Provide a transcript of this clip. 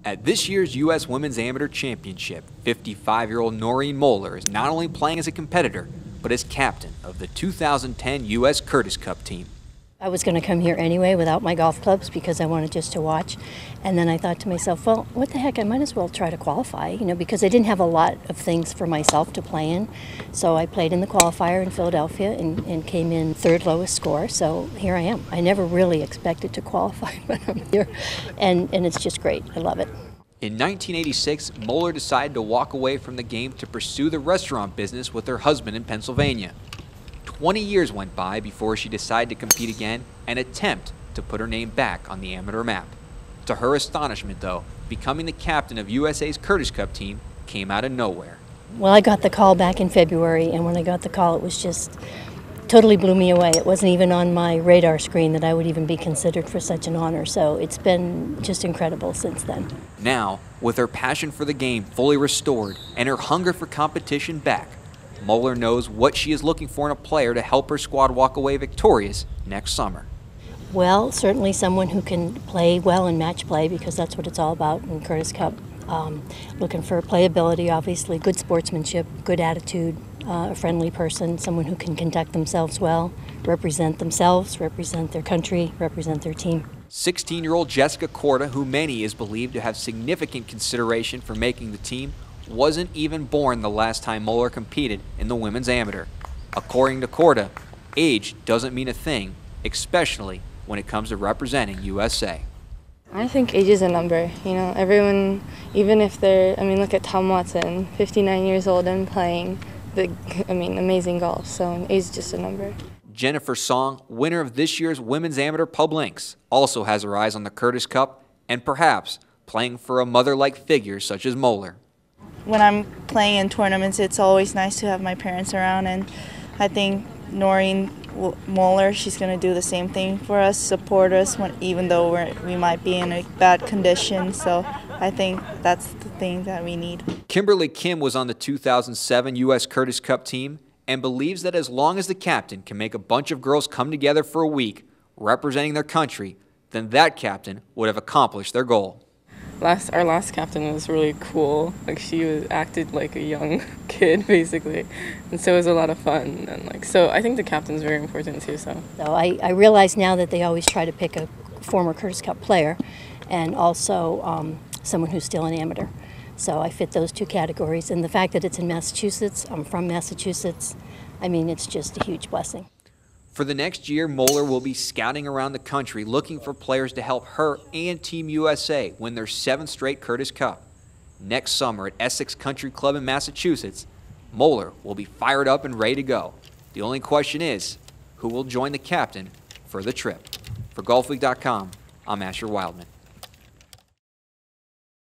At this year's U.S. Women's Amateur Championship, 55-year-old Noreen Moulder is not only playing as a competitor, but as captain of the 2010 U.S. Curtis Cup team. I was going to come here anyway without my golf clubs because I wanted just to watch. And then I thought to myself, well, what the heck, I might as well try to qualify, because I didn't have a lot of things for myself to play in. So I played in the qualifier in Philadelphia and came in third lowest score. So here I am. I never really expected to qualify, but I'm here. And it's just great. I love it. In 1986, Moulder decided to walk away from the game to pursue the restaurant business with her husband in Pennsylvania. 20 years went by before she decided to compete again and attempt to put her name back on the amateur map. To her astonishment, though, becoming the captain of USA's Curtis Cup team came out of nowhere. Well, I got the call back in February, and when I got the call, it was just totally blew me away. It wasn't even on my radar screen that I would even be considered for such an honor, so it's been just incredible since then. Now, with her passion for the game fully restored and her hunger for competition back, Moulder knows what she is looking for in a player to help her squad walk away victorious next summer. Well, certainly someone who can play well in match play, because that's what it's all about in Curtis Cup. Looking for playability, obviously, good sportsmanship, good attitude, a friendly person, someone who can conduct themselves well, represent themselves, represent their country, represent their team. 16-year-old Jessica Korda, who many is believed to have significant consideration for making the team, wasn't even born the last time Moulder competed in the women's amateur. According to Korda, age doesn't mean a thing, especially when it comes to representing USA. I think age is a number. Everyone, even if look at Tom Watson, 59 years old and playing amazing golf. So age is just a number. Jennifer Song, winner of this year's Women's Amateur Pub Links, also has her eyes on the Curtis Cup and perhaps playing for a mother-like figure such as Moulder. When I'm playing in tournaments, it's always nice to have my parents around, and I think Noreen Moulder, she's going to do the same thing for us, support us even though we might be in a bad condition. So I think that's the thing that we need. Kimberly Kim was on the 2007 U.S. Curtis Cup team and believes that as long as the captain can make a bunch of girls come together for a week representing their country, then that captain would have accomplished their goal. Our last captain was really cool. She acted like a young kid, basically, and so it was a lot of fun. And so I think the captain's very important too. So I realize now that they always try to pick a former Curtis Cup player, and also someone who's still an amateur. So I fit those two categories, and the fact that it's in Massachusetts, I'm from Massachusetts. It's just a huge blessing. For the next year, Moulder will be scouting around the country looking for players to help her and Team USA win their 7th straight Curtis Cup. Next summer at Essex Country Club in Massachusetts, Moulder will be fired up and ready to go. The only question is, who will join the captain for the trip? For Golfweek.com, I'm Asher Wildman.